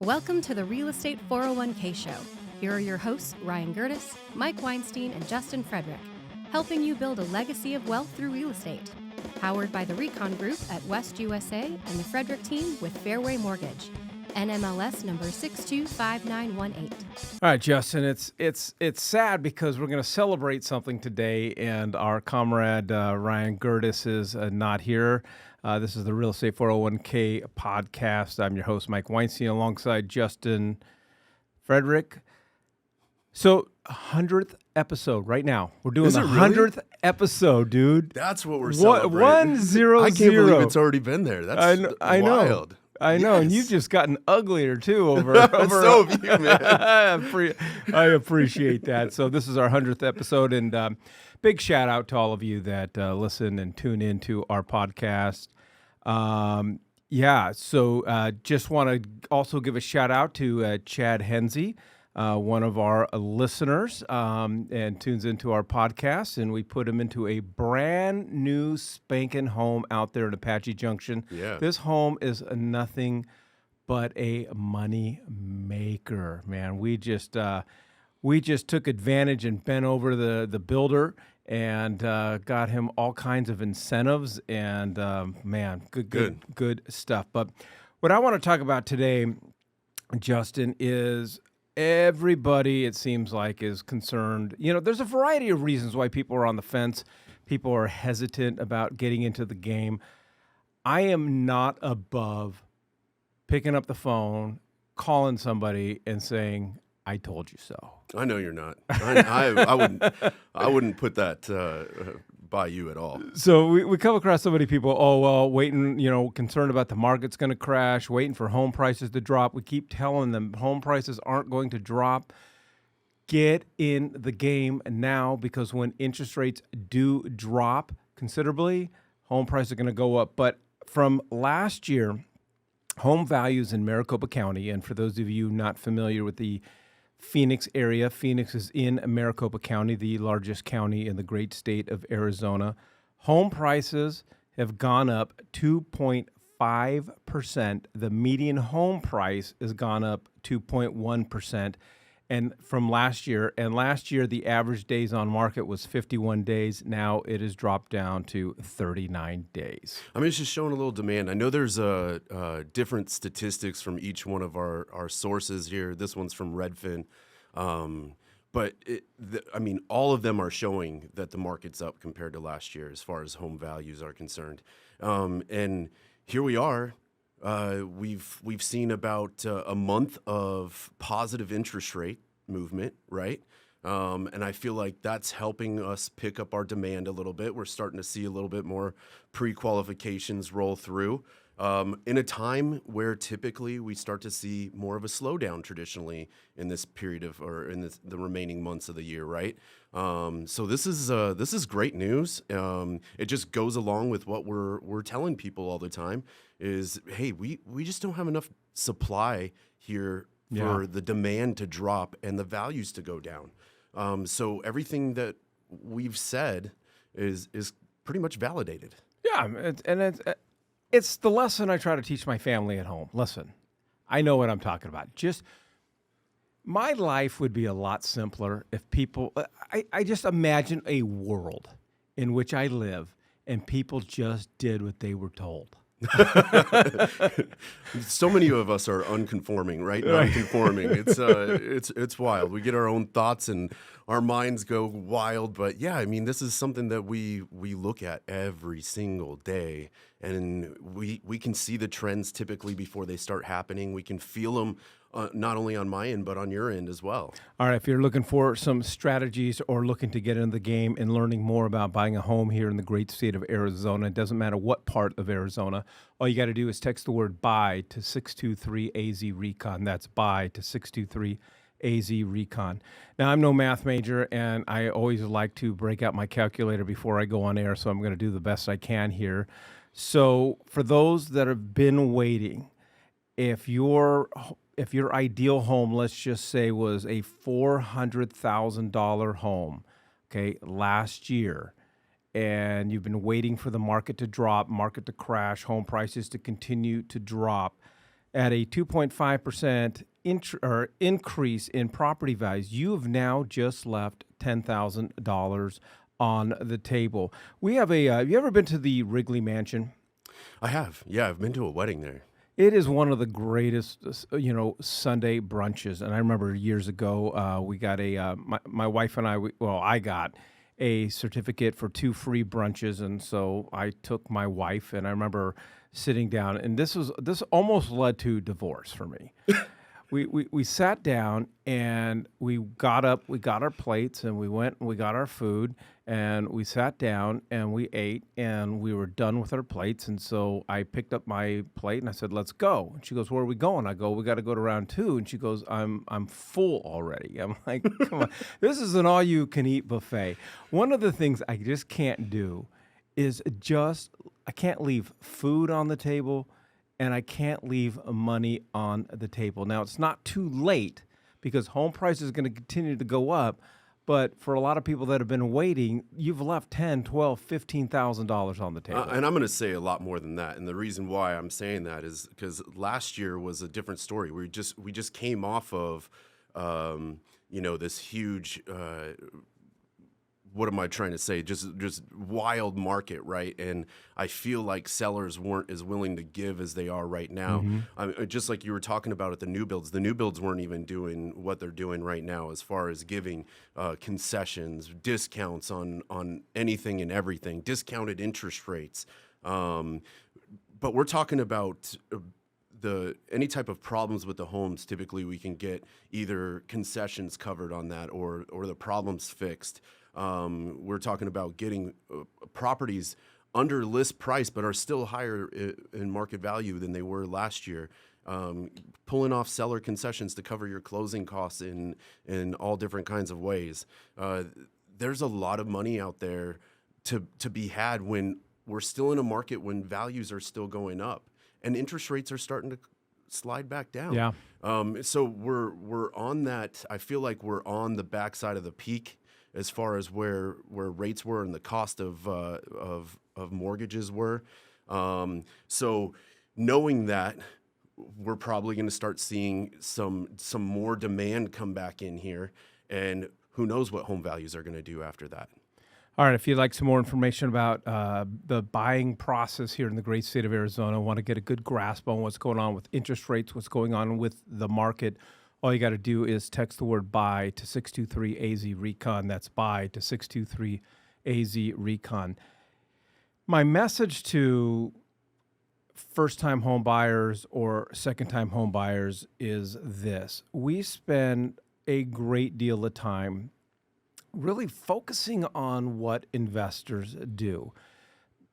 Welcome to the Real Estate 401k Show. Here are your hosts, Ryan Gertis, Mike Weinstein, and Justin Frederick, helping you build a legacy of wealth through real estate. Powered by the Recon Group at West USA and the Frederick team with Fairway Mortgage. NMLS number 625918. All right, Justin, it's sad because we're going to celebrate something today, and our comrade Ryan Gertis is not here. This is the Real Estate 401k podcast. I'm your host, Mike Weinstein, alongside Justin Frederick. So, 100th episode right now. We're doing the 100th episode, dude. That's what we're celebrating. 100. I can't believe it's already been there. That's I wild. I know, and you've just gotten uglier too over. So have you, man. I appreciate that. So this is our 100th episode, and big shout out to all of you that listen and tune into our podcast. So just want to also give a shout out to Chad Hensey, one of our listeners, and tunes into our podcast, and we put him into a brand new spanking home out there in Apache Junction. Yeah. This home is nothing but a money maker, man. We just took advantage and bent over the builder and got him all kinds of incentives, and man, good stuff. But what I want to talk about today, Justin, is everybody, it seems like, is concerned. You know, there's a variety of reasons why people are on the fence. People are hesitant about getting into the game. I am not above picking up the phone, calling somebody, and saying, "I told you so." I know you're not. I wouldn't put that by you at all. So we come across so many people, waiting, concerned about the market's going to crash, waiting for home prices to drop. We keep telling them home prices aren't going to drop. Get in the game now, because when interest rates do drop considerably, home prices are going to go up. But from last year, home values in Maricopa County, and for those of you not familiar with the Phoenix area. Phoenix is in Maricopa County, the largest county in the great state of Arizona. Home prices have gone up 2.5%. The median home price has gone up 2.1%. And from last year, the average days on market was 51 days. Now it has dropped down to 39 days. I mean, it's just showing a little demand. I know there's different statistics from each one of our sources here. This one's from Redfin. But all of them are showing that the market's up compared to last year as far as home values are concerned. And here we are. We've seen about a month of positive interest rate movement, right? And I feel like that's helping us pick up our demand a little bit. We're starting to see a little bit more pre-qualifications roll through in a time where typically we start to see more of a slowdown traditionally in this period the remaining months of the year, right? So this is great news. It just goes along with what we're telling people all the time is, hey, we just don't have enough supply here for the demand to drop and the values to go down. So everything that we've said is pretty much validated. Yeah, it's the lesson I try to teach my family at home. Listen, I know what I'm talking about. Just my life would be a lot simpler if people, I just imagine a world in which I live and people just did what they were told. So many of us are unconforming, right? Non-conforming. It's wild. We get our own thoughts and our minds go wild. But yeah, I mean, this is something that we look at every single day, and we can see the trends typically before they start happening. We can feel them not only on my end, but on your end as well. All right, if you're looking for some strategies or looking to get into the game and learning more about buying a home here in the great state of Arizona, it doesn't matter what part of Arizona, all you got to do is text the word BUY to 623-AZ-RECON. That's BUY to 623-AZ-RECON. Now, I'm no math major, and I always like to break out my calculator before I go on air, so I'm going to do the best I can here. So for those that have been waiting, if your ideal home, let's just say, was a $400,000 home, okay, last year, and you've been waiting for the market to drop, market to crash, home prices to continue to drop, at a 2.5% increase in property values, you have now just left $10,000 on the table. We have a. Have you ever been to the Wrigley Mansion? I have. Yeah, I've been to a wedding there. It is one of the greatest, Sunday brunches. And I remember years ago, we got my wife and I got a certificate for 2 free brunches. And so I took my wife, and I remember sitting down, and this almost led to divorce for me. We sat down, and we got up, we got our plates, and we went and we got our food, and we sat down and we ate, and we were done with our plates. And so I picked up my plate and I said, "Let's go." And she goes, "Where are we going?" I go, "We got to go to round 2." And she goes, I'm full already." I'm like, "Come on, this is an all-you-can-eat buffet." One of the things I just can't do is I can't leave food on the table, and I can't leave money on the table. Now, it's not too late because home prices are going to continue to go up. But for a lot of people that have been waiting, you've left $10,000, $12,000, $15,000 on the table. And I'm going to say a lot more than that. And the reason why I'm saying that is because last year was a different story. We just came off of, this huge. What am I trying to say? Just wild market, right? And I feel like sellers weren't as willing to give as they are right now. Just like you were talking about at the new builds weren't even doing what they're doing right now as far as giving concessions, discounts on anything and everything, discounted interest rates. But we're talking about any type of problems with the homes. Typically, we can get either concessions covered on that or the problems fixed. We're talking about getting properties under list price, but are still higher in market value than they were last year. Pulling off seller concessions to cover your closing costs in all different kinds of ways. There's a lot of money out there to be had when we're still in a market when values are still going up and interest rates are starting to slide back down. Yeah. So we're on that. I feel like we're on the backside of the peak as far as where rates were and the cost of mortgages were. So knowing that, we're probably going to start seeing some more demand come back in here, and who knows what home values are going to do after that. All right, if you'd like some more information about the buying process here in the great state of Arizona, want to get a good grasp on what's going on with interest rates, what's going on with the market, all you got to do is text the word BUY to 623-AZ-RECON. That's BUY to 623-AZ-RECON. My message to first-time home buyers or second-time home buyers is this. We spend a great deal of time really focusing on what investors do.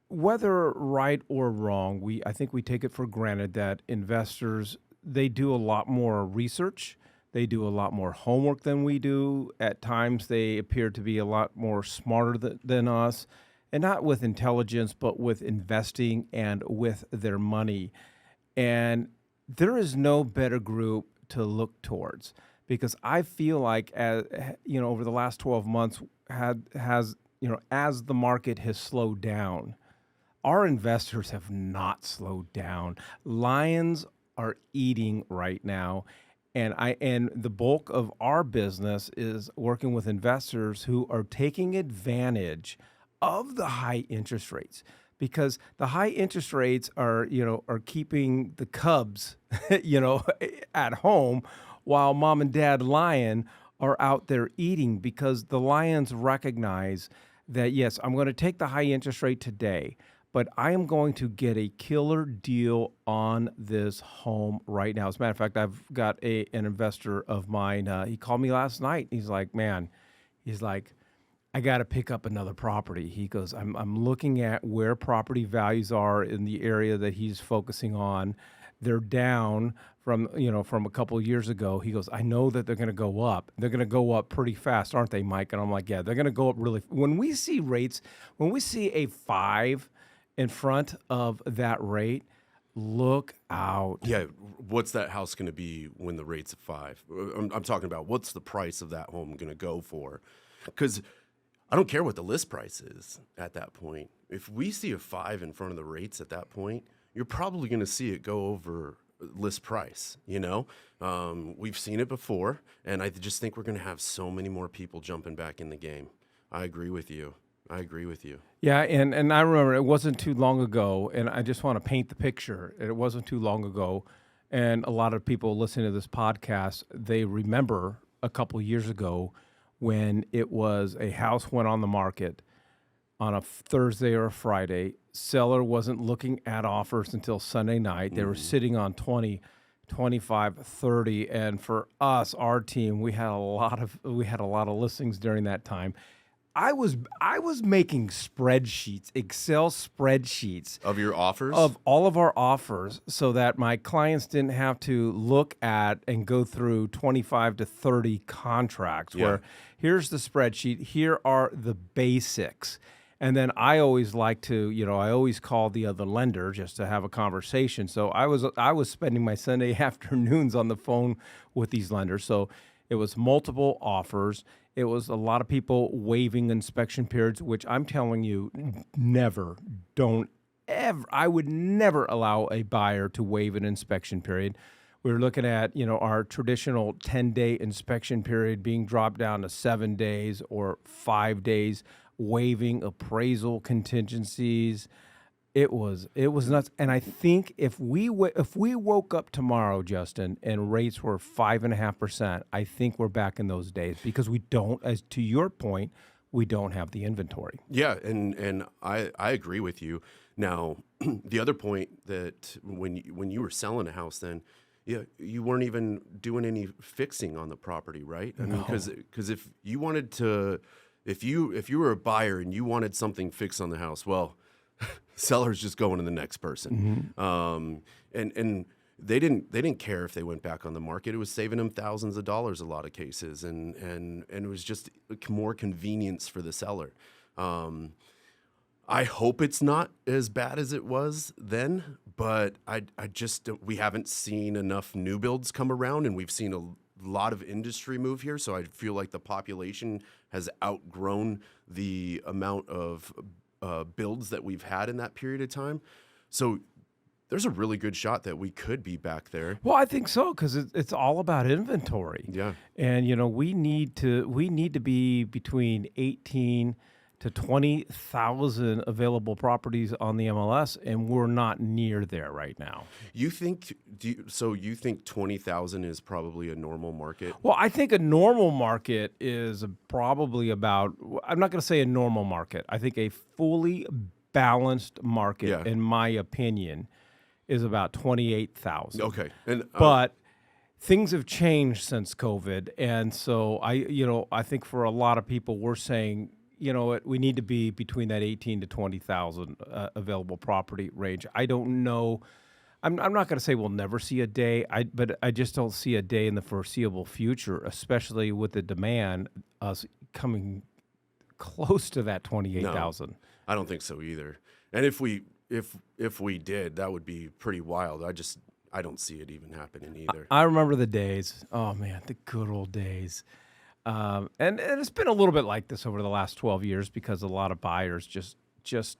Whether right or wrong, I think we take it for granted that investors, they do a lot more research. They do a lot more homework than we do. At times, they appear to be a lot more smarter than us, and not with intelligence, but with investing and with their money. And there is no better group to look towards, because I feel like, over the last 12 months, as the market has slowed down, our investors have not slowed down. Lions are eating right now, and the bulk of our business is working with investors who are taking advantage of the high interest rates, because the high interest rates are keeping the cubs at home, while mom and dad lion are out there eating, because the lions recognize that, yes, I'm going to take the high interest rate today, but I am going to get a killer deal on this home right now. As a matter of fact, I've got an investor of mine. He called me last night. He's like, I got to pick up another property. He goes, I'm looking at where property values are in the area that he's focusing on. They're down from a couple of years ago. He goes, I know that they're going to go up. They're going to go up pretty fast, aren't they, Mike? And I'm like, yeah, they're going to go up really. When we see rates, when we see a 5 in front of that rate, look out. Yeah, what's that house going to be when the rate's at 5? I'm talking about what's the price of that home going to go for? Because I don't care what the list price is at that point. If we see a 5 in front of the rates at that point, you're probably going to see it go over list price. We've seen it before, and I just think we're going to have so many more people jumping back in the game. I agree with you. Yeah, and I remember it wasn't too long ago, and I just want to paint the picture. It wasn't too long ago, and a lot of people listening to this podcast, they remember a couple years ago when it was a house went on the market on a Thursday or a Friday. Seller wasn't looking at offers until Sunday night. They were sitting on 20, 25, 30, and for us, our team, we had a lot of listings during that time. I was making spreadsheets, Excel spreadsheets Of your offers? of all of our offers, so that my clients didn't have to look at and go through 25 to 30 contracts. Yeah. Where here's the spreadsheet, here are the basics. And then I always like to, I always call the other lender just to have a conversation. So I was spending my Sunday afternoons on the phone with these lenders. So it was multiple offers. It was a lot of people waiving inspection periods, which I'm telling you, I would never allow a buyer to waive an inspection period. We were looking at, our traditional 10-day inspection period being dropped down to 7 days or 5 days, waiving appraisal contingencies. It was nuts. And I think if we woke up tomorrow, Justin, and rates were 5.5%, I think we're back in those days, because we don't, as to your point, we don't have the inventory. Yeah, and I agree with you. Now, the other point that when you were selling a house, then you weren't even doing any fixing on the property, right? I mean, because if you wanted to, if you were a buyer and you wanted something fixed on the house, well, seller's just going to the next person. And they didn't care if they went back on the market. It was saving them thousands of dollars a lot of cases, and it was just more convenience for the seller. I hope it's not as bad as it was then, but we haven't seen enough new builds come around, and we've seen a lot of industry move here. So I feel like the population has outgrown the amount of builds that we've had in that period of time. So there's a really good shot that we could be back there. Well, I think so, because it's all about inventory. Yeah. And, we need to be between 18 to 20,000 available properties on the MLS, and we're not near there right now. You think 20,000 is probably a normal market? Well, I think a normal market is probably about, I'm not going to say a normal market. I think a fully balanced market, in my opinion, is about 28,000. Okay. And but things have changed since COVID, and so I think for a lot of people, we're saying, we need to be between that 18 to 20,000 available property range. I don't know. I'm not going to say we'll never see a day, but I just don't see a day in the foreseeable future, especially with the demand us coming close to that 28,000. No, I don't think so either. And if we did, that would be pretty wild. I don't see it even happening either. I remember the days. Oh man, the good old days. And it's been a little bit like this over the last 12 years, because a lot of buyers just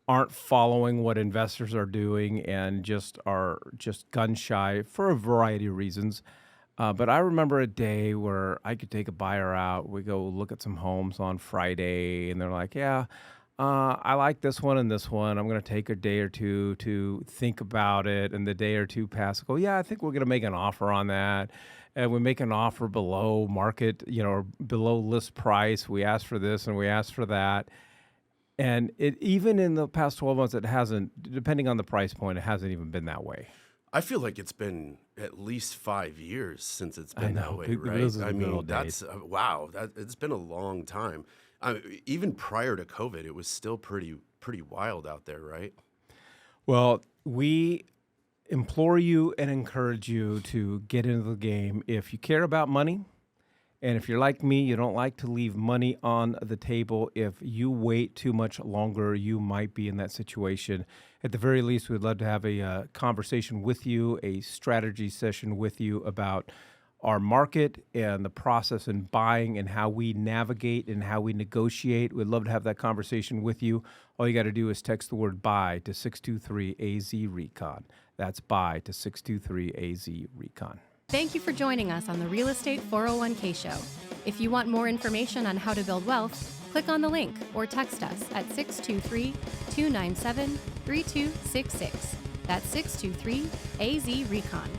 aren't following what investors are doing, and just are just gun shy for a variety of reasons. But I remember a day where I could take a buyer out. We go look at some homes on Friday, and they're like, yeah, I like this one and this one. I'm going to take a day or two to think about it. And the day or two pass, I go, yeah, I think we're going to make an offer on that. And we make an offer below market, or below list price. We ask for this and we ask for that. And it, even in the past 12 months, it hasn't, depending on the price point, it hasn't even been that way. I feel like it's been at least 5 years since it's been that way, right? Those are the I good mean, old that's wow. It's been a long time. Even prior to COVID, it was still pretty wild out there, right? Well, we implore you and encourage you to get into the game if you care about money. And if you're like me, you don't like to leave money on the table. If you wait too much longer, you might be in that situation. At the very least, we'd love to have a conversation with you, a strategy session with you about our market and the process in buying and how we navigate and how we negotiate. We'd love to have that conversation with you. All you got to do is text the word buy to 623-AZ-RECON. That's buy to 623-AZ-RECON. Thank you for joining us on the Real Estate 401k Show. If you want more information on how to build wealth, click on the link or text us at 623-297-3266. That's 623-AZ-RECON.